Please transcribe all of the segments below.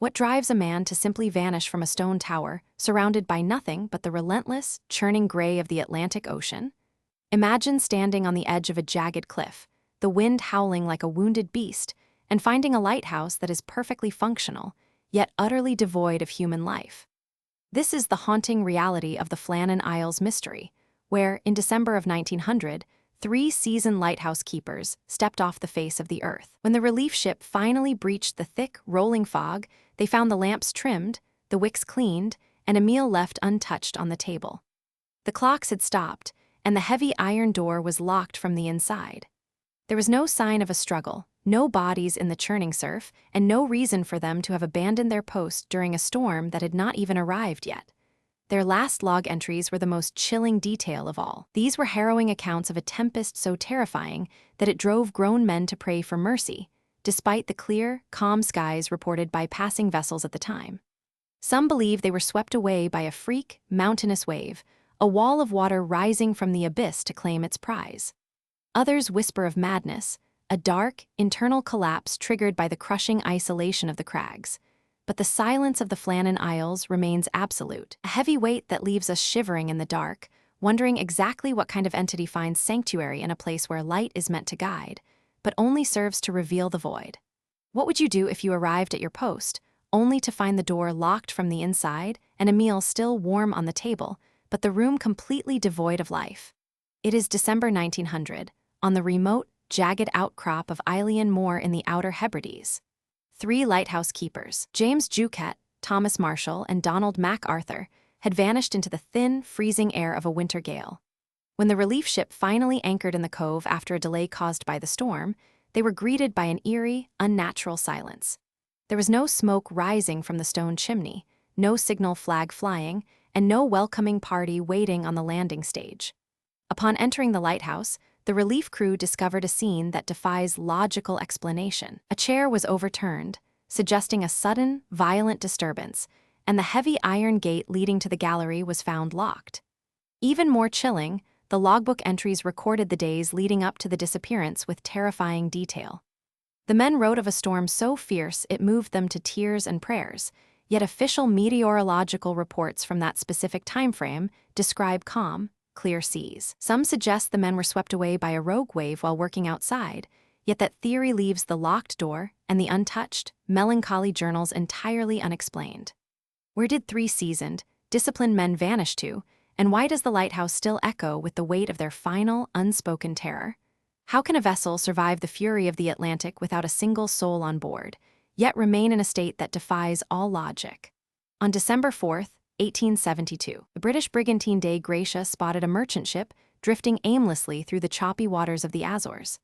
What drives a man to simply vanish from a stone tower, surrounded by nothing but the relentless, churning gray of the Atlantic Ocean? Imagine standing on the edge of a jagged cliff, the wind howling like a wounded beast, and finding a lighthouse that is perfectly functional, yet utterly devoid of human life. This is the haunting reality of the Flannan Isles mystery, where, in December of 1900, three seasoned lighthouse keepers stepped off the face of the earth. When the relief ship finally breached the thick, rolling fog, they found the lamps trimmed, the wicks cleaned, and a meal left untouched on the table. The clocks had stopped, and the heavy iron door was locked from the inside. There was no sign of a struggle, no bodies in the churning surf, and no reason for them to have abandoned their post during a storm that had not even arrived yet. Their last log entries were the most chilling detail of all. These were harrowing accounts of a tempest so terrifying that it drove grown men to pray for mercy, despite the clear, calm skies reported by passing vessels at the time. Some believe they were swept away by a freak, mountainous wave, a wall of water rising from the abyss to claim its prize. Others whisper of madness, a dark, internal collapse triggered by the crushing isolation of the crags. But the silence of the Flannan Isles remains absolute, a heavy weight that leaves us shivering in the dark, wondering exactly what kind of entity finds sanctuary in a place where light is meant to guide, but only serves to reveal the void. What would you do if you arrived at your post, only to find the door locked from the inside and a meal still warm on the table, but the room completely devoid of life? It is December 1900, on the remote, jagged outcrop of Eilean Moor in the Outer Hebrides. Three lighthouse keepers, James Juquet, Thomas Marshall, and Donald MacArthur, had vanished into the thin, freezing air of a winter gale. When the relief ship finally anchored in the cove after a delay caused by the storm, they were greeted by an eerie, unnatural silence. There was no smoke rising from the stone chimney, no signal flag flying, and no welcoming party waiting on the landing stage. Upon entering the lighthouse, the relief crew discovered a scene that defies logical explanation. A chair was overturned, suggesting a sudden, violent disturbance, and the heavy iron gate leading to the gallery was found locked. Even more chilling, the logbook entries recorded the days leading up to the disappearance with terrifying detail. The men wrote of a storm so fierce it moved them to tears and prayers, yet official meteorological reports from that specific time frame describe calm, clear seas. Some suggest the men were swept away by a rogue wave while working outside, yet that theory leaves the locked door and the untouched, melancholy journals entirely unexplained. Where did three seasoned, disciplined men vanish to, and why does the lighthouse still echo with the weight of their final, unspoken terror? How can a vessel survive the fury of the Atlantic without a single soul on board, yet remain in a state that defies all logic? On December 4th, 1872, the British brigantine Dei Gratia spotted a merchant ship drifting aimlessly through the choppy waters of the Azores.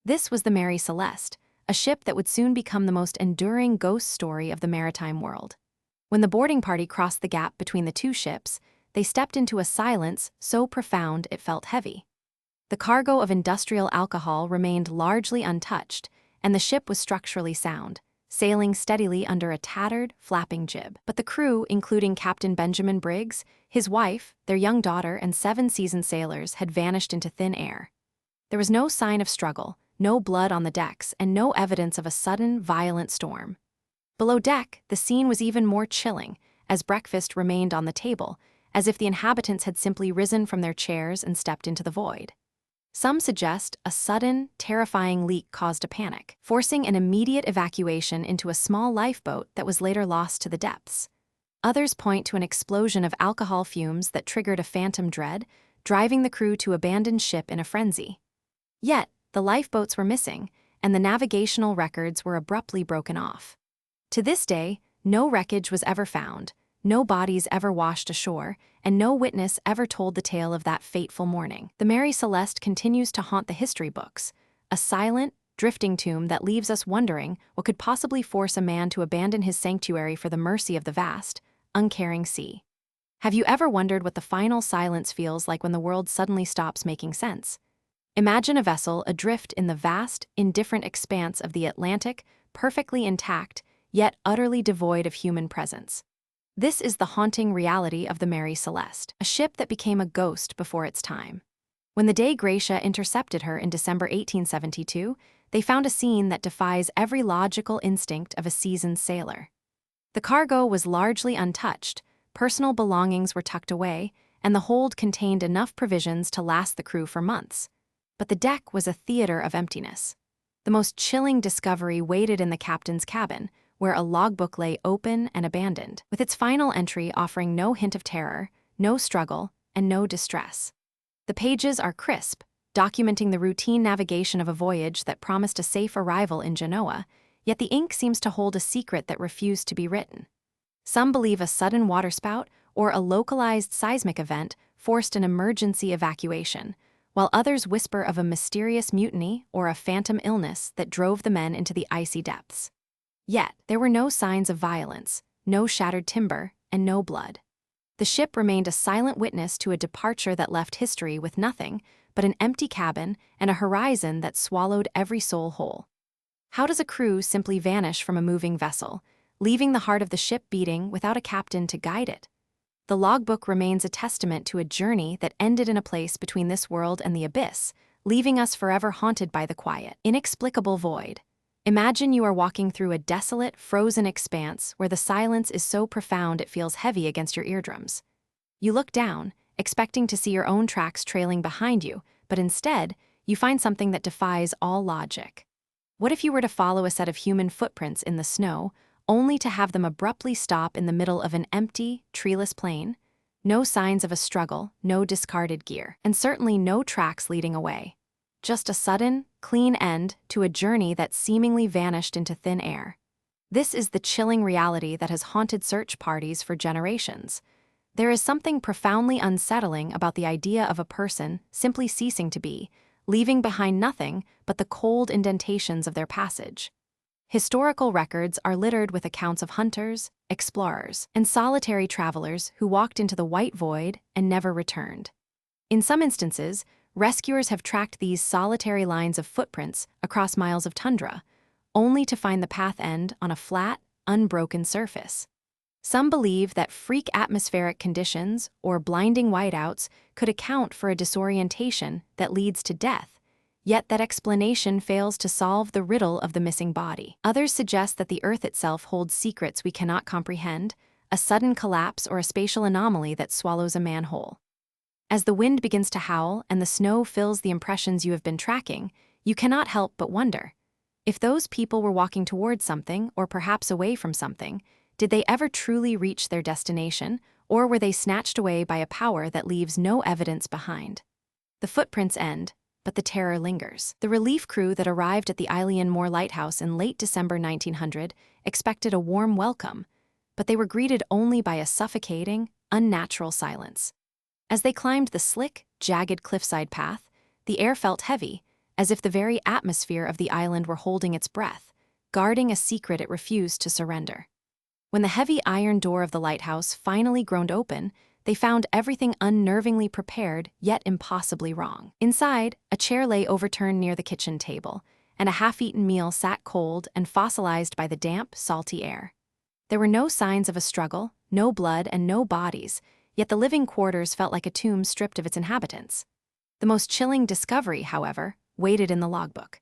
This was the Mary Celeste, a ship that would soon become the most enduring ghost story of the maritime world. When the boarding party crossed the gap between the two ships, they stepped into a silence so profound it felt heavy. The cargo of industrial alcohol remained largely untouched, and the ship was structurally sound, sailing steadily under a tattered, flapping jib. But the crew, including Captain Benjamin Briggs, his wife, their young daughter, and 7 seasoned sailors, had vanished into thin air. There was no sign of struggle, no blood on the decks, and no evidence of a sudden, violent storm. Below deck, the scene was even more chilling, as breakfast remained on the table, as if the inhabitants had simply risen from their chairs and stepped into the void. Some suggest a sudden, terrifying leak caused a panic, forcing an immediate evacuation into a small lifeboat that was later lost to the depths. Others point to an explosion of alcohol fumes that triggered a phantom dread, driving the crew to abandon ship in a frenzy. Yet, the lifeboats were missing, and the navigational records were abruptly broken off. To this day, no wreckage was ever found, no bodies ever washed ashore, and no witness ever told the tale of that fateful morning. The Mary Celeste continues to haunt the history books, a silent, drifting tomb that leaves us wondering what could possibly force a man to abandon his sanctuary for the mercy of the vast, uncaring sea. Have you ever wondered what the final silence feels like when the world suddenly stops making sense? Imagine a vessel adrift in the vast, indifferent expanse of the Atlantic, perfectly intact, yet utterly devoid of human presence. This is the haunting reality of the Mary Celeste, a ship that became a ghost before its time. When the Dei Gratia intercepted her in December 1872, they found a scene that defies every logical instinct of a seasoned sailor. The cargo was largely untouched, personal belongings were tucked away, and the hold contained enough provisions to last the crew for months. But the deck was a theater of emptiness. The most chilling discovery waited in the captain's cabin, where a logbook lay open and abandoned, with its final entry offering no hint of terror, no struggle, and no distress. The pages are crisp, documenting the routine navigation of a voyage that promised a safe arrival in Genoa, yet the ink seems to hold a secret that refused to be written. Some believe a sudden waterspout or a localized seismic event forced an emergency evacuation, while others whisper of a mysterious mutiny or a phantom illness that drove the men into the icy depths. Yet, there were no signs of violence, no shattered timber, and no blood. The ship remained a silent witness to a departure that left history with nothing but an empty cabin and a horizon that swallowed every soul whole. How does a crew simply vanish from a moving vessel, leaving the heart of the ship beating without a captain to guide it? The logbook remains a testament to a journey that ended in a place between this world and the abyss, leaving us forever haunted by the quiet, inexplicable void. Imagine you are walking through a desolate, frozen expanse where the silence is so profound it feels heavy against your eardrums. You look down, expecting to see your own tracks trailing behind you, but instead, you find something that defies all logic. What if you were to follow a set of human footprints in the snow, only to have them abruptly stop in the middle of an empty, treeless plain? No signs of a struggle, no discarded gear, and certainly no tracks leading away. Just a sudden, clean end to a journey that seemingly vanished into thin air. This is the chilling reality that has haunted search parties for generations. There is something profoundly unsettling about the idea of a person simply ceasing to be, leaving behind nothing but the cold indentations of their passage. Historical records are littered with accounts of hunters, explorers, and solitary travelers who walked into the white void and never returned. In some instances, rescuers have tracked these solitary lines of footprints across miles of tundra, only to find the path end on a flat, unbroken surface. Some believe that freak atmospheric conditions or blinding whiteouts could account for a disorientation that leads to death, yet that explanation fails to solve the riddle of the missing body. Others suggest that the Earth itself holds secrets we cannot comprehend, a sudden collapse or a spatial anomaly that swallows a man whole. As the wind begins to howl and the snow fills the impressions you have been tracking, you cannot help but wonder. If those people were walking towards something, or perhaps away from something, did they ever truly reach their destination, or were they snatched away by a power that leaves no evidence behind? The footprints end, but the terror lingers. The relief crew that arrived at the Eilean Moor Lighthouse in late December 1900 expected a warm welcome, but they were greeted only by a suffocating, unnatural silence. As they climbed the slick, jagged cliffside path, the air felt heavy, as if the very atmosphere of the island were holding its breath, guarding a secret it refused to surrender. When the heavy iron door of the lighthouse finally groaned open, they found everything unnervingly prepared, yet impossibly wrong. Inside, a chair lay overturned near the kitchen table, and a half-eaten meal sat cold and fossilized by the damp, salty air. There were no signs of a struggle, no blood, and no bodies, yet the living quarters felt like a tomb stripped of its inhabitants. The most chilling discovery, however, waited in the logbook.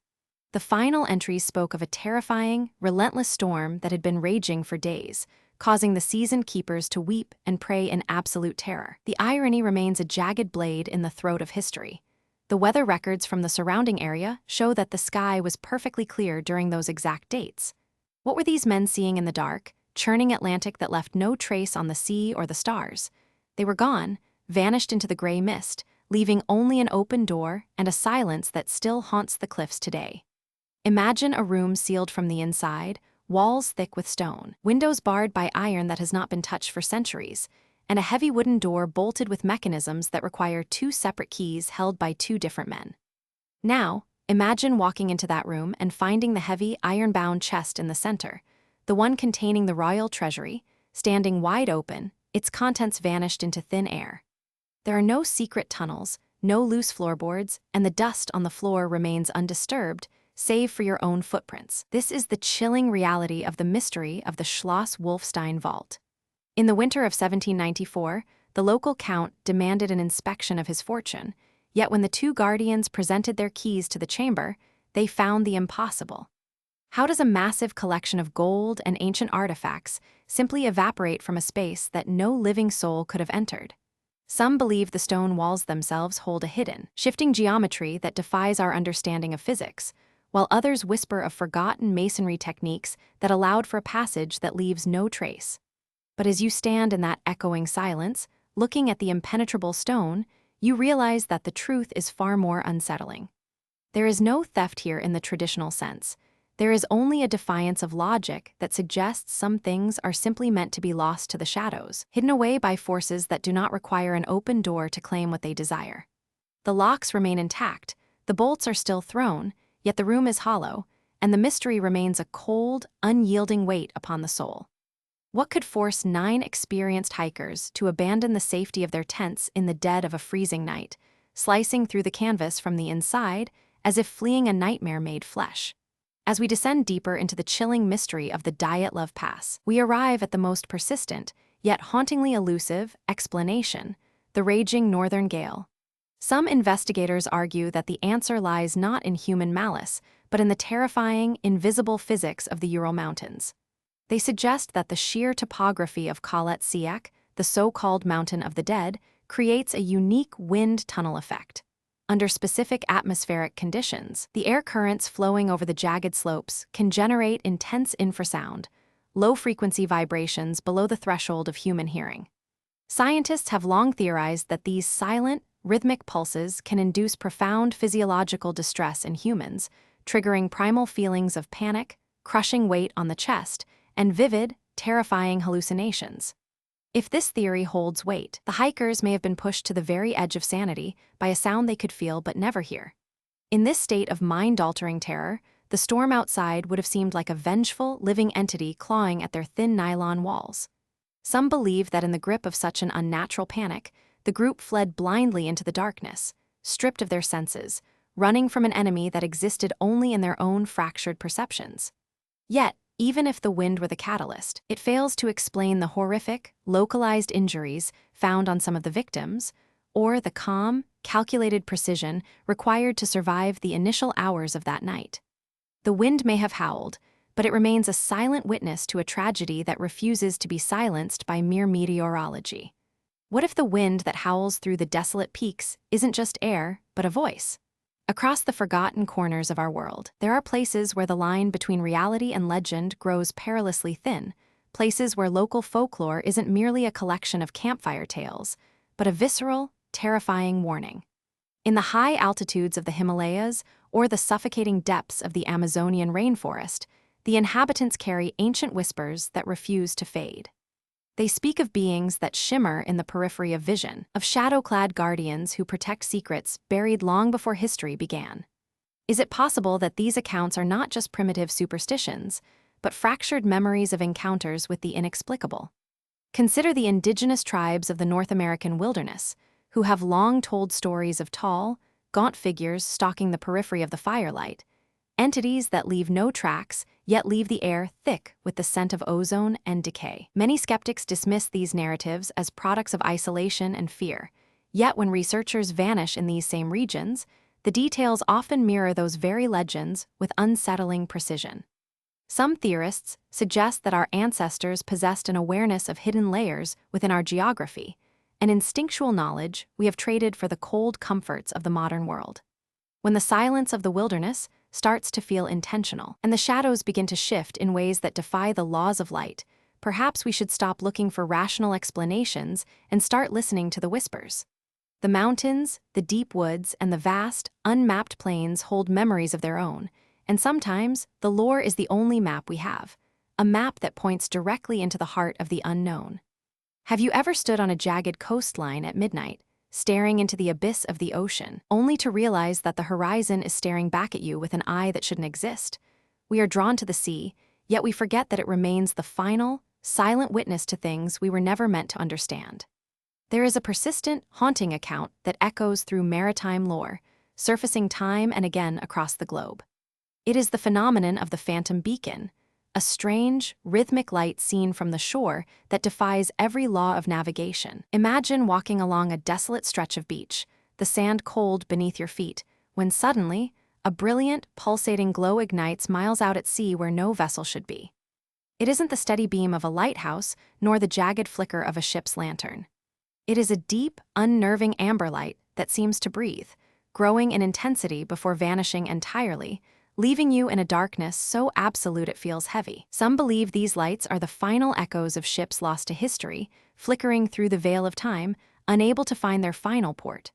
The final entries spoke of a terrifying, relentless storm that had been raging for days, causing the seasoned keepers to weep and pray in absolute terror. The irony remains a jagged blade in the throat of history. The weather records from the surrounding area show that the sky was perfectly clear during those exact dates. What were these men seeing in the dark, churning Atlantic that left no trace on the sea or the stars? They were gone, vanished into the gray mist, leaving only an open door and a silence that still haunts the cliffs today. Imagine a room sealed from the inside, walls thick with stone, windows barred by iron that has not been touched for centuries, and a heavy wooden door bolted with mechanisms that require two separate keys held by two different men. Now, imagine walking into that room and finding the heavy, iron-bound chest in the center, the one containing the royal treasury, standing wide open, its contents vanished into thin air. There are no secret tunnels, no loose floorboards, and the dust on the floor remains undisturbed, save for your own footprints. This is the chilling reality of the mystery of the Schloss Wolfstein vault. In the winter of 1794, the local count demanded an inspection of his fortune, yet when the two guardians presented their keys to the chamber, they found the impossible. How does a massive collection of gold and ancient artifacts simply evaporate from a space that no living soul could have entered. Some believe the stone walls themselves hold a hidden, shifting geometry that defies our understanding of physics, while others whisper of forgotten masonry techniques that allowed for a passage that leaves no trace. But as you stand in that echoing silence, looking at the impenetrable stone, you realize that the truth is far more unsettling. There is no theft here in the traditional sense. There is only a defiance of logic that suggests some things are simply meant to be lost to the shadows, hidden away by forces that do not require an open door to claim what they desire. The locks remain intact, the bolts are still thrown, yet the room is hollow, and the mystery remains a cold, unyielding weight upon the soul. What could force 9 experienced hikers to abandon the safety of their tents in the dead of a freezing night, slicing through the canvas from the inside as if fleeing a nightmare made flesh? As we descend deeper into the chilling mystery of the Dyatlov Pass, we arrive at the most persistent, yet hauntingly elusive, explanation: the raging northern gale. Some investigators argue that the answer lies not in human malice, but in the terrifying, invisible physics of the Ural Mountains. They suggest that the sheer topography of Khalat Siak, the so-called Mountain of the Dead, creates a unique wind tunnel effect. Under specific atmospheric conditions, the air currents flowing over the jagged slopes can generate intense infrasound, low-frequency vibrations below the threshold of human hearing. Scientists have long theorized that these silent, rhythmic pulses can induce profound physiological distress in humans, triggering primal feelings of panic, crushing weight on the chest, and vivid, terrifying hallucinations. If this theory holds weight, the hikers may have been pushed to the very edge of sanity by a sound they could feel but never hear. In this state of mind-altering terror, the storm outside would have seemed like a vengeful, living entity clawing at their thin nylon walls. Some believe that in the grip of such an unnatural panic, the group fled blindly into the darkness, stripped of their senses, running from an enemy that existed only in their own fractured perceptions. Yet, even if the wind were the catalyst, it fails to explain the horrific, localized injuries found on some of the victims, or the calm, calculated precision required to survive the initial hours of that night. The wind may have howled, but it remains a silent witness to a tragedy that refuses to be silenced by mere meteorology. What if the wind that howls through the desolate peaks isn't just air, but a voice? Across the forgotten corners of our world, there are places where the line between reality and legend grows perilously thin, places where local folklore isn't merely a collection of campfire tales, but a visceral, terrifying warning. In the high altitudes of the Himalayas or the suffocating depths of the Amazonian rainforest, the inhabitants carry ancient whispers that refuse to fade. They speak of beings that shimmer in the periphery of vision, of shadow-clad guardians who protect secrets buried long before history began. Is it possible that these accounts are not just primitive superstitions, but fractured memories of encounters with the inexplicable? Consider the indigenous tribes of the North American wilderness, who have long told stories of tall, gaunt figures stalking the periphery of the firelight, entities that leave no tracks, yet leave the air thick with the scent of ozone and decay. Many skeptics dismiss these narratives as products of isolation and fear, yet when researchers vanish in these same regions, the details often mirror those very legends with unsettling precision. Some theorists suggest that our ancestors possessed an awareness of hidden layers within our geography, an instinctual knowledge we have traded for the cold comforts of the modern world. When the silence of the wilderness starts to feel intentional, and the shadows begin to shift in ways that defy the laws of light, perhaps we should stop looking for rational explanations and start listening to the whispers. The mountains, the deep woods, and the vast, unmapped plains hold memories of their own, and sometimes the lore is the only map we have, a map that points directly into the heart of the unknown. Have you ever stood on a jagged coastline at midnight, staring into the abyss of the ocean, only to realize that the horizon is staring back at you with an eye that shouldn't exist? We are drawn to the sea, yet we forget that it remains the final, silent witness to things we were never meant to understand. There is a persistent, haunting account that echoes through maritime lore, surfacing time and again across the globe. It is the phenomenon of the phantom beacon, a strange, rhythmic light seen from the shore that defies every law of navigation. Imagine walking along a desolate stretch of beach, the sand cold beneath your feet, when suddenly, a brilliant, pulsating glow ignites miles out at sea where no vessel should be. It isn't the steady beam of a lighthouse, nor the jagged flicker of a ship's lantern. It is a deep, unnerving amber light that seems to breathe, growing in intensity before vanishing entirely, leaving you in a darkness so absolute it feels heavy. Some believe these lights are the final echoes of ships lost to history, flickering through the veil of time, unable to find their final port.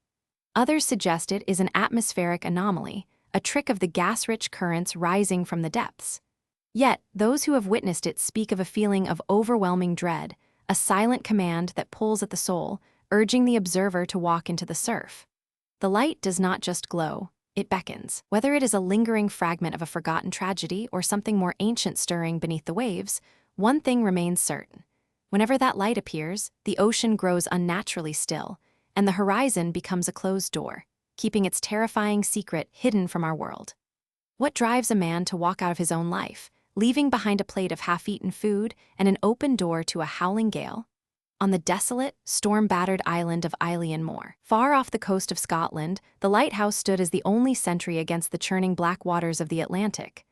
Others suggest it is an atmospheric anomaly, a trick of the gas-rich currents rising from the depths. Yet, those who have witnessed it speak of a feeling of overwhelming dread, a silent command that pulls at the soul, urging the observer to walk into the surf. The light does not just glow, it beckons. Whether it is a lingering fragment of a forgotten tragedy or something more ancient stirring beneath the waves, one thing remains certain. Whenever that light appears, the ocean grows unnaturally still, and the horizon becomes a closed door, keeping its terrifying secret hidden from our world. What drives a man to walk out of his own life, leaving behind a plate of half-eaten food and an open door to a howling gale? On the desolate, storm-battered island of Moor, far off the coast of Scotland, the lighthouse stood as the only sentry against the churning black waters of the Atlantic.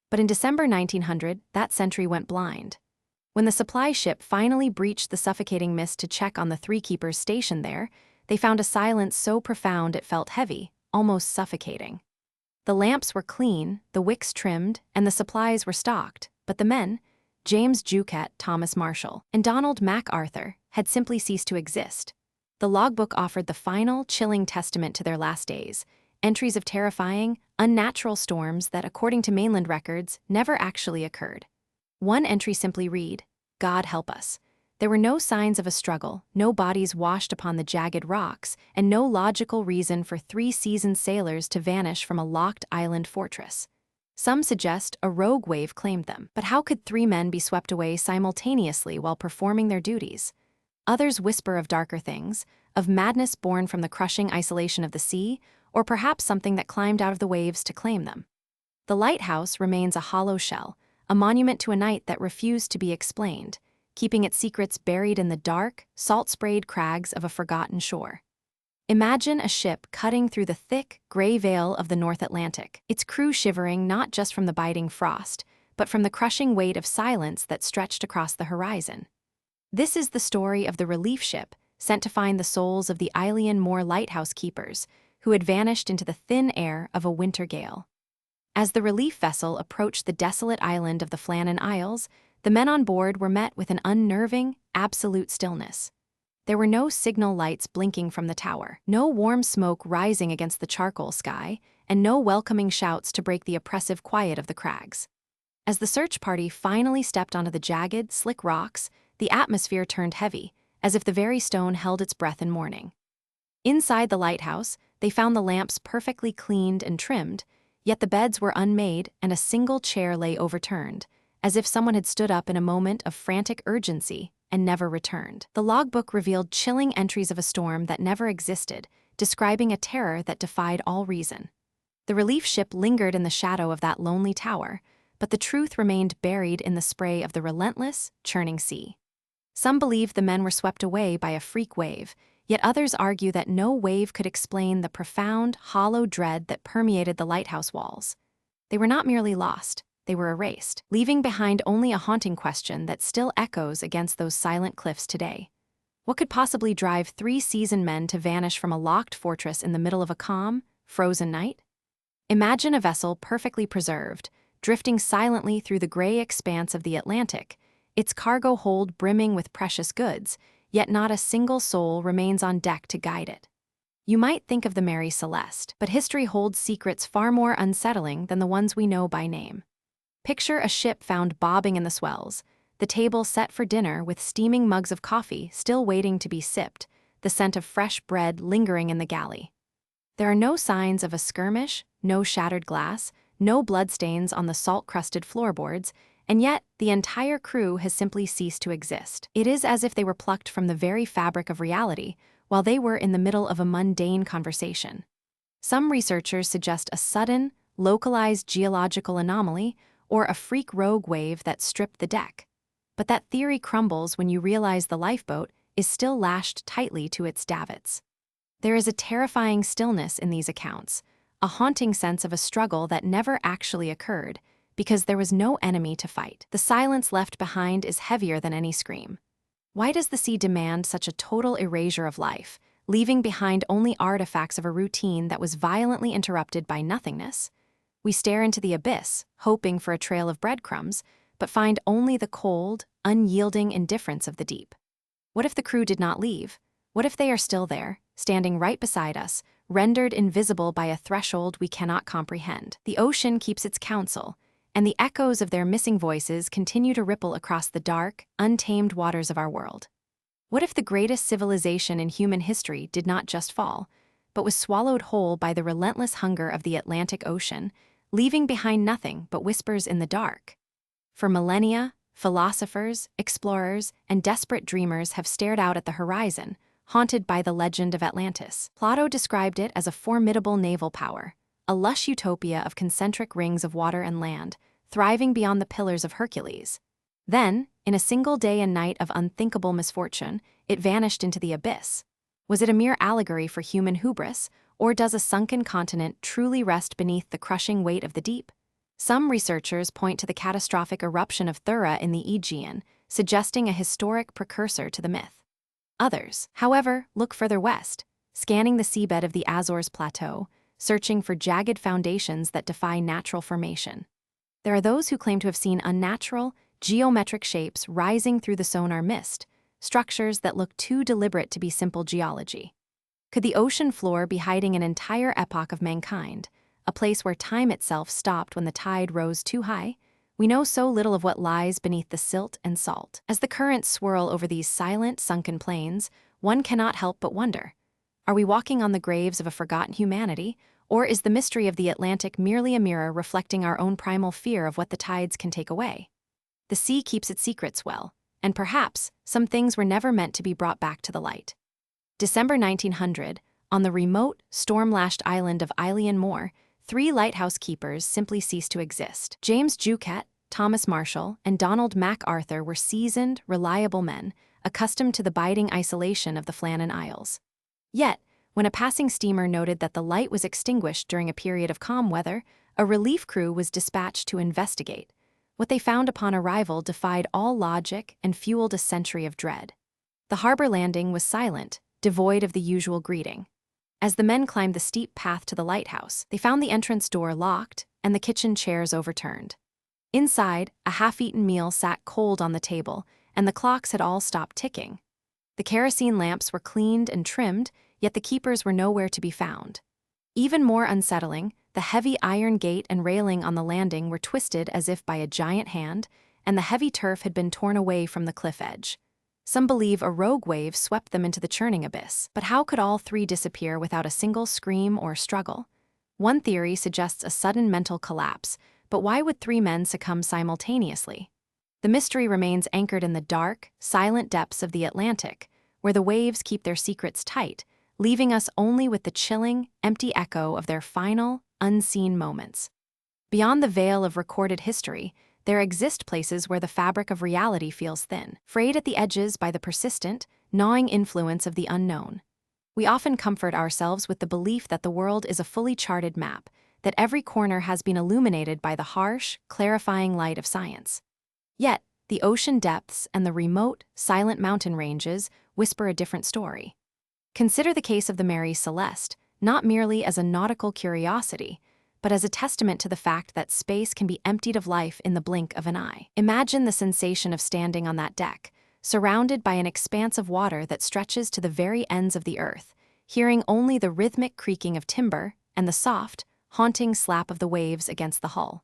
But in December 1900, that sentry went blind. When the supply ship finally breached the suffocating mist to check on the 3 keepers stationed there, they found a silence so profound it felt heavy, almost suffocating. The lamps were clean, the wicks trimmed, and the supplies were stocked, but the men, James Juquet, Thomas Marshall, and Donald MacArthur, had simply ceased to exist. The logbook offered the final, chilling testament to their last days, entries of terrifying, unnatural storms that, according to mainland records, never actually occurred. One entry simply read, "God help us." There were no signs of a struggle, no bodies washed upon the jagged rocks, and no logical reason for 3 seasoned sailors to vanish from a locked island fortress. Some suggest a rogue wave claimed them, but how could 3 men be swept away simultaneously while performing their duties? Others whisper of darker things, of madness born from the crushing isolation of the sea, or perhaps something that climbed out of the waves to claim them. The lighthouse remains a hollow shell, a monument to a night that refused to be explained, keeping its secrets buried in the dark, salt-sprayed crags of a forgotten shore. Imagine a ship cutting through the thick, gray veil of the North Atlantic, its crew shivering not just from the biting frost, but from the crushing weight of silence that stretched across the horizon. This is the story of the relief ship sent to find the souls of the Moor lighthouse keepers, who had vanished into the thin air of a winter gale. As the relief vessel approached the desolate island of the Flannan Isles, the men on board were met with an unnerving, absolute stillness. There were no signal lights blinking from the tower, no warm smoke rising against the charcoal sky, and no welcoming shouts to break the oppressive quiet of the crags. As the search party finally stepped onto the jagged, slick rocks, the atmosphere turned heavy, as if the very stone held its breath in mourning. Inside the lighthouse, they found the lamps perfectly cleaned and trimmed, yet the beds were unmade and a single chair lay overturned, as if someone had stood up in a moment of frantic urgency and never returned. The logbook revealed chilling entries of a storm that never existed, describing a terror that defied all reason. The relief ship lingered in the shadow of that lonely tower, but the truth remained buried in the spray of the relentless, churning sea. Some believe the men were swept away by a freak wave, yet others argue that no wave could explain the profound, hollow dread that permeated the lighthouse walls. They were not merely lost. They were erased, leaving behind only a haunting question that still echoes against those silent cliffs today. What could possibly drive 3 seasoned men to vanish from a locked fortress in the middle of a calm, frozen night? Imagine a vessel perfectly preserved, drifting silently through the gray expanse of the Atlantic, its cargo hold brimming with precious goods, yet not a single soul remains on deck to guide it. You might think of the Mary Celeste, but history holds secrets far more unsettling than the ones we know by name. Picture a ship found bobbing in the swells, the table set for dinner with steaming mugs of coffee still waiting to be sipped, the scent of fresh bread lingering in the galley. There are no signs of a skirmish, no shattered glass, no bloodstains on the salt-crusted floorboards, and yet the entire crew has simply ceased to exist. It is as if they were plucked from the very fabric of reality, while they were in the middle of a mundane conversation. Some researchers suggest a sudden, localized geological anomaly, or a freak rogue wave that stripped the deck. But that theory crumbles when you realize the lifeboat is still lashed tightly to its davits. There is a terrifying stillness in these accounts, a haunting sense of a struggle that never actually occurred, because there was no enemy to fight. The silence left behind is heavier than any scream. Why does the sea demand such a total erasure of life, leaving behind only artifacts of a routine that was violently interrupted by nothingness? We stare into the abyss, hoping for a trail of breadcrumbs, but find only the cold, unyielding indifference of the deep. What if the crew did not leave? What if they are still there, standing right beside us, rendered invisible by a threshold we cannot comprehend? The ocean keeps its counsel, and the echoes of their missing voices continue to ripple across the dark, untamed waters of our world. What if the greatest civilization in human history did not just fall, but was swallowed whole by the relentless hunger of the Atlantic Ocean, leaving behind nothing but whispers in the dark? For millennia, philosophers, explorers, and desperate dreamers have stared out at the horizon, haunted by the legend of Atlantis. Plato described it as a formidable naval power, a lush utopia of concentric rings of water and land, thriving beyond the pillars of Hercules. Then, in a single day and night of unthinkable misfortune, it vanished into the abyss. Was it a mere allegory for human hubris, or does a sunken continent truly rest beneath the crushing weight of the deep? Some researchers point to the catastrophic eruption of Thura in the Aegean, suggesting a historic precursor to the myth. Others, however, look further west, scanning the seabed of the Azores Plateau, searching for jagged foundations that defy natural formation. There are those who claim to have seen unnatural, geometric shapes rising through the sonar mist, structures that look too deliberate to be simple geology. Could the ocean floor be hiding an entire epoch of mankind, a place where time itself stopped when the tide rose too high? We know so little of what lies beneath the silt and salt. As the currents swirl over these silent, sunken plains, one cannot help but wonder, are we walking on the graves of a forgotten humanity, or is the mystery of the Atlantic merely a mirror reflecting our own primal fear of what the tides can take away? The sea keeps its secrets well, and perhaps some things were never meant to be brought back to the light. December 1900, on the remote, storm-lashed island of Eilean Moor, 3 lighthouse keepers simply ceased to exist. James Juquet, Thomas Marshall, and Donald MacArthur were seasoned, reliable men, accustomed to the biting isolation of the Flannan Isles. Yet, when a passing steamer noted that the light was extinguished during a period of calm weather, a relief crew was dispatched to investigate. What they found upon arrival defied all logic and fueled a century of dread. The harbor landing was silent, devoid of the usual greeting. As the men climbed the steep path to the lighthouse, they found the entrance door locked and the kitchen chairs overturned. Inside, a half-eaten meal sat cold on the table, and the clocks had all stopped ticking. The kerosene lamps were cleaned and trimmed, yet the keepers were nowhere to be found. Even more unsettling, the heavy iron gate and railing on the landing were twisted as if by a giant hand, and the heavy turf had been torn away from the cliff edge. Some believe a rogue wave swept them into the churning abyss. But how could all 3 disappear without a single scream or struggle? One theory suggests a sudden mental collapse, but why would 3 men succumb simultaneously? The mystery remains anchored in the dark, silent depths of the Atlantic, where the waves keep their secrets tight, leaving us only with the chilling, empty echo of their final, unseen moments. Beyond the veil of recorded history, there exist places where the fabric of reality feels thin, frayed at the edges by the persistent, gnawing influence of the unknown. We often comfort ourselves with the belief that the world is a fully charted map, that every corner has been illuminated by the harsh, clarifying light of science. Yet, the ocean depths and the remote, silent mountain ranges whisper a different story. Consider the case of the Mary Celeste, not merely as a nautical curiosity, but as a testament to the fact that space can be emptied of life in the blink of an eye. Imagine the sensation of standing on that deck, surrounded by an expanse of water that stretches to the very ends of the earth, hearing only the rhythmic creaking of timber and the soft, haunting slap of the waves against the hull.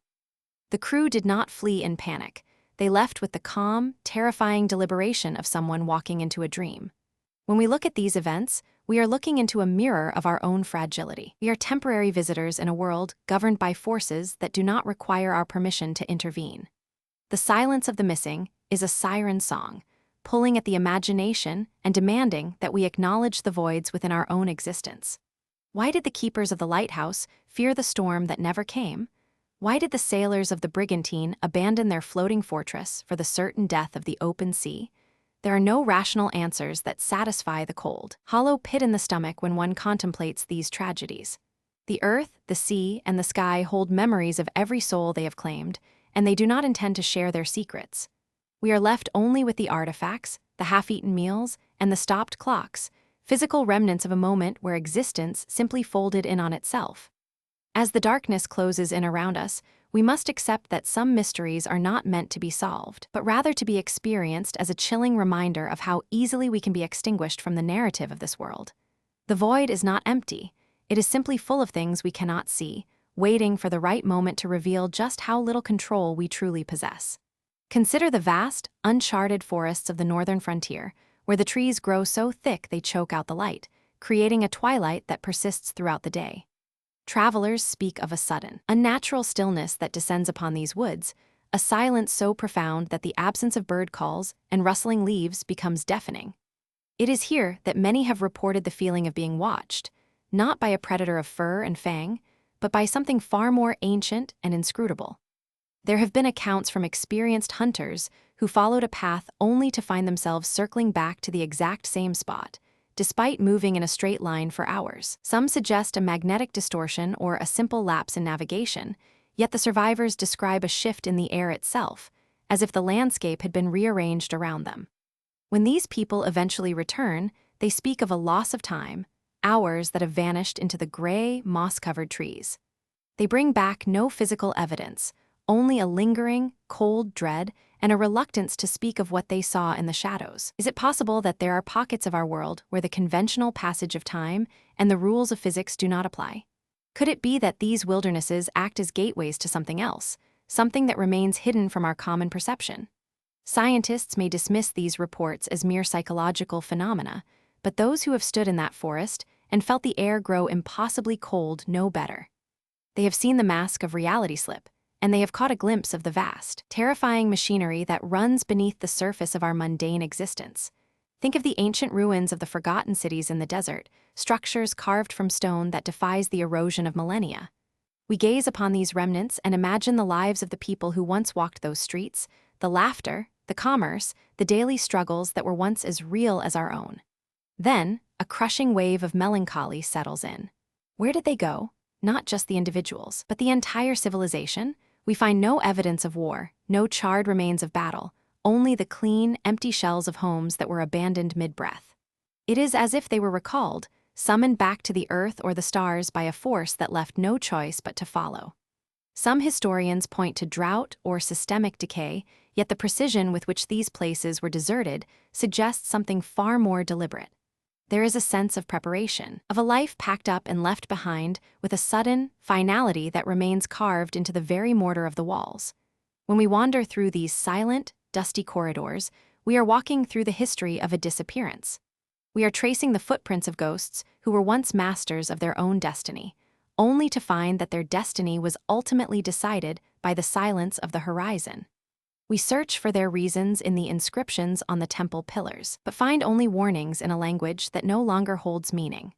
The crew did not flee in panic. They left with the calm, terrifying deliberation of someone walking into a dream. When we look at these events, we are looking into a mirror of our own fragility. We are temporary visitors in a world governed by forces that do not require our permission to intervene. The silence of the missing is a siren song, pulling at the imagination and demanding that we acknowledge the voids within our own existence. Why did the keepers of the lighthouse fear the storm that never came? Why did the sailors of the brigantine abandon their floating fortress for the certain death of the open sea? There are no rational answers that satisfy the cold, hollow pit in the stomach when one contemplates these tragedies. The earth, the sea, and the sky hold memories of every soul they have claimed, and they do not intend to share their secrets. We are left only with the artifacts, the half-eaten meals, and the stopped clocks, physical remnants of a moment where existence simply folded in on itself. As the darkness closes in around us, we must accept that some mysteries are not meant to be solved, but rather to be experienced as a chilling reminder of how easily we can be extinguished from the narrative of this world. The void is not empty. It is simply full of things we cannot see, waiting for the right moment to reveal just how little control we truly possess. Consider the vast, uncharted forests of the northern frontier, where the trees grow so thick they choke out the light, creating a twilight that persists throughout the day. Travelers speak of a sudden, unnatural stillness that descends upon these woods, a silence so profound that the absence of bird calls and rustling leaves becomes deafening. It is here that many have reported the feeling of being watched, not by a predator of fur and fang, but by something far more ancient and inscrutable. There have been accounts from experienced hunters who followed a path only to find themselves circling back to the exact same spot, despite moving in a straight line for hours. Some suggest a magnetic distortion or a simple lapse in navigation, yet the survivors describe a shift in the air itself, as if the landscape had been rearranged around them. When these people eventually return, they speak of a loss of time, hours that have vanished into the gray, moss-covered trees. They bring back no physical evidence, only a lingering, cold dread and a reluctance to speak of what they saw in the shadows. Is it possible that there are pockets of our world where the conventional passage of time and the rules of physics do not apply? Could it be that these wildernesses act as gateways to something else, something that remains hidden from our common perception? Scientists may dismiss these reports as mere psychological phenomena, but those who have stood in that forest and felt the air grow impossibly cold know better. They have seen the mask of reality slip, and they have caught a glimpse of the vast, terrifying machinery that runs beneath the surface of our mundane existence. Think of the ancient ruins of the forgotten cities in the desert, structures carved from stone that defies the erosion of millennia. We gaze upon these remnants and imagine the lives of the people who once walked those streets, the laughter, the commerce, the daily struggles that were once as real as our own. Then, a crushing wave of melancholy settles in. Where did they go? Not just the individuals, but the entire civilization? We find no evidence of war, no charred remains of battle, only the clean, empty shells of homes that were abandoned mid-breath. It is as if they were recalled, summoned back to the earth or the stars by a force that left no choice but to follow. Some historians point to drought or systemic decay, yet the precision with which these places were deserted suggests something far more deliberate. There is a sense of preparation, of a life packed up and left behind with a sudden finality that remains carved into the very mortar of the walls. When we wander through these silent, dusty corridors, we are walking through the history of a disappearance. We are tracing the footprints of ghosts who were once masters of their own destiny, only to find that their destiny was ultimately decided by the silence of the horizon. We search for their reasons in the inscriptions on the temple pillars, but find only warnings in a language that no longer holds meaning.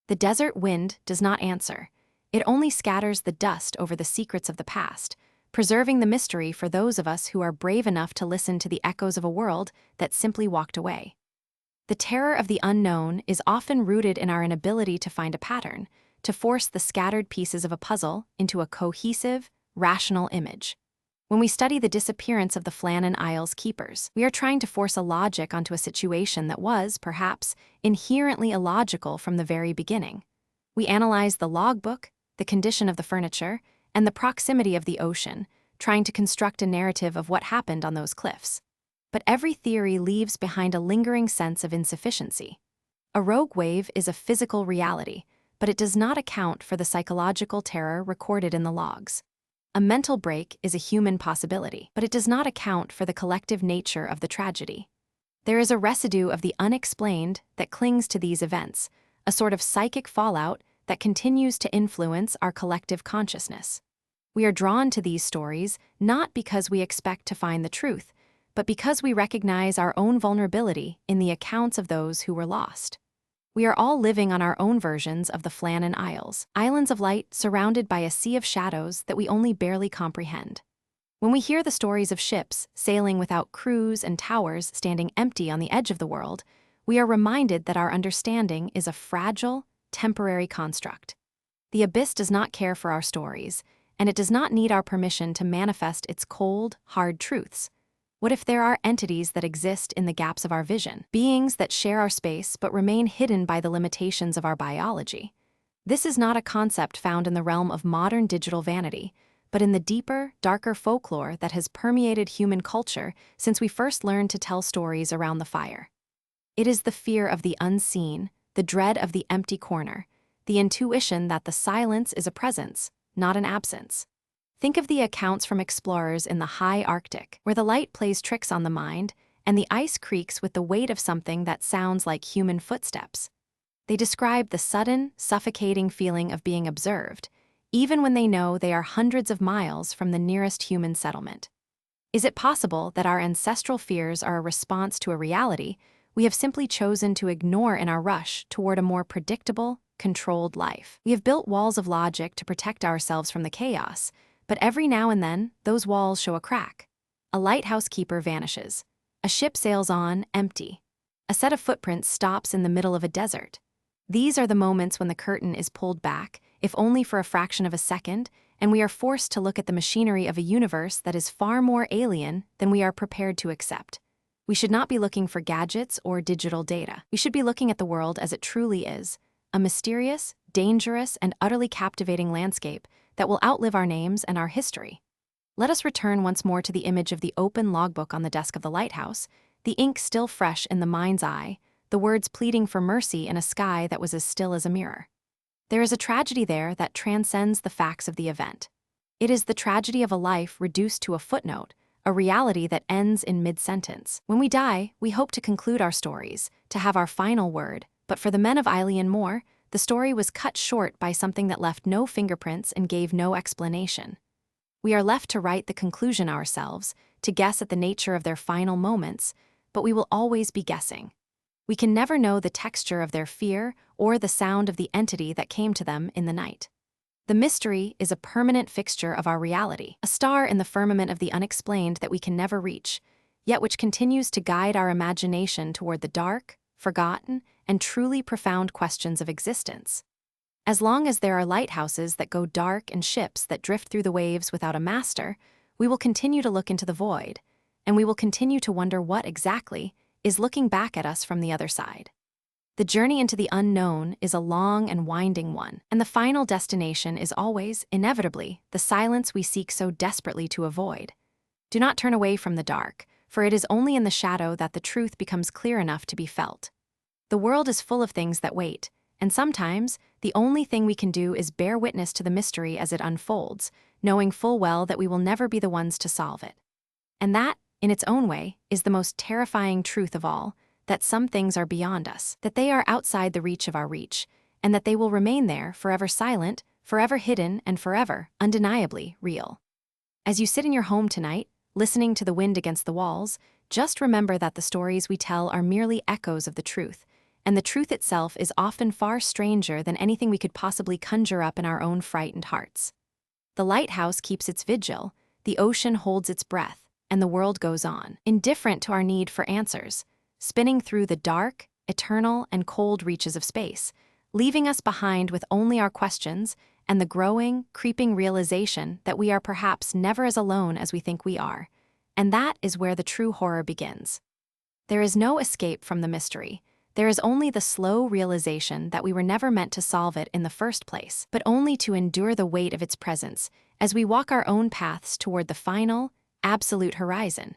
The desert wind does not answer. It only scatters the dust over the secrets of the past, preserving the mystery for those of us who are brave enough to listen to the echoes of a world that simply walked away. The terror of the unknown is often rooted in our inability to find a pattern, to force the scattered pieces of a puzzle into a cohesive, rational image. When we study the disappearance of the Flannan Isles keepers, we are trying to force a logic onto a situation that was, perhaps, inherently illogical from the very beginning. We analyze the logbook, the condition of the furniture, and the proximity of the ocean, trying to construct a narrative of what happened on those cliffs. But every theory leaves behind a lingering sense of insufficiency. A rogue wave is a physical reality, but it does not account for the psychological terror recorded in the logs. A mental break is a human possibility, but it does not account for the collective nature of the tragedy. There is a residue of the unexplained that clings to these events, a sort of psychic fallout that continues to influence our collective consciousness. We are drawn to these stories not because we expect to find the truth, but because we recognize our own vulnerability in the accounts of those who were lost. We are all living on our own versions of the Flannan Isles, islands of light surrounded by a sea of shadows that we only barely comprehend. When we hear the stories of ships sailing without crews and towers standing empty on the edge of the world, we are reminded that our understanding is a fragile, temporary construct. The abyss does not care for our stories, and it does not need our permission to manifest its cold, hard truths. What if there are entities that exist in the gaps of our vision, beings that share our space but remain hidden by the limitations of our biology? This is not a concept found in the realm of modern digital vanity, but in the deeper, darker folklore that has permeated human culture since we first learned to tell stories around the fire. It is the fear of the unseen, the dread of the empty corner, the intuition that the silence is a presence, not an absence. Think of the accounts from explorers in the high Arctic, where the light plays tricks on the mind and the ice creaks with the weight of something that sounds like human footsteps. They describe the sudden, suffocating feeling of being observed, even when they know they are hundreds of miles from the nearest human settlement. Is it possible that our ancestral fears are a response to a reality we have simply chosen to ignore in our rush toward a more predictable, controlled life? We have built walls of logic to protect ourselves from the chaos, but every now and then, those walls show a crack. A lighthouse keeper vanishes. A ship sails on, empty. A set of footprints stops in the middle of a desert. These are the moments when the curtain is pulled back, if only for a fraction of a second, and we are forced to look at the machinery of a universe that is far more alien than we are prepared to accept. We should not be looking for gadgets or digital data. We should be looking at the world as it truly is, a mysterious, dangerous, and utterly captivating landscape that will outlive our names and our history. Let us return once more to the image of the open logbook on the desk of the lighthouse, the ink still fresh in the mind's eye, the words pleading for mercy in a sky that was as still as a mirror. There is a tragedy there that transcends the facts of the event. It is the tragedy of a life reduced to a footnote, a reality that ends in mid-sentence. When we die, we hope to conclude our stories, to have our final word, but for the men of Eilean Moor, the story was cut short by something that left no fingerprints and gave no explanation. We are left to write the conclusion ourselves, to guess at the nature of their final moments, but we will always be guessing. We can never know the texture of their fear or the sound of the entity that came to them in the night. The mystery is a permanent fixture of our reality, a star in the firmament of the unexplained that we can never reach, yet which continues to guide our imagination toward the dark, forgotten, and truly profound questions of existence. As long as there are lighthouses that go dark and ships that drift through the waves without a master, we will continue to look into the void, and we will continue to wonder what exactly is looking back at us from the other side. The journey into the unknown is a long and winding one, and the final destination is always, inevitably, the silence we seek so desperately to avoid. Do not turn away from the dark, for it is only in the shadow that the truth becomes clear enough to be felt. The world is full of things that wait, and sometimes the only thing we can do is bear witness to the mystery as it unfolds, knowing full well that we will never be the ones to solve it. And that, in its own way, is the most terrifying truth of all, that some things are beyond us, that they are outside the reach of our reach, and that they will remain there forever silent, forever hidden, and forever, undeniably, real. As you sit in your home tonight, listening to the wind against the walls, just remember that the stories we tell are merely echoes of the truth, and the truth itself is often far stranger than anything we could possibly conjure up in our own frightened hearts. The lighthouse keeps its vigil, the ocean holds its breath, and the world goes on, indifferent to our need for answers, spinning through the dark, eternal, and cold reaches of space, leaving us behind with only our questions and the growing, creeping realization that we are perhaps never as alone as we think we are. And that is where the true horror begins. There is no escape from the mystery. There is only the slow realization that we were never meant to solve it in the first place, but only to endure the weight of its presence as we walk our own paths toward the final, absolute horizon.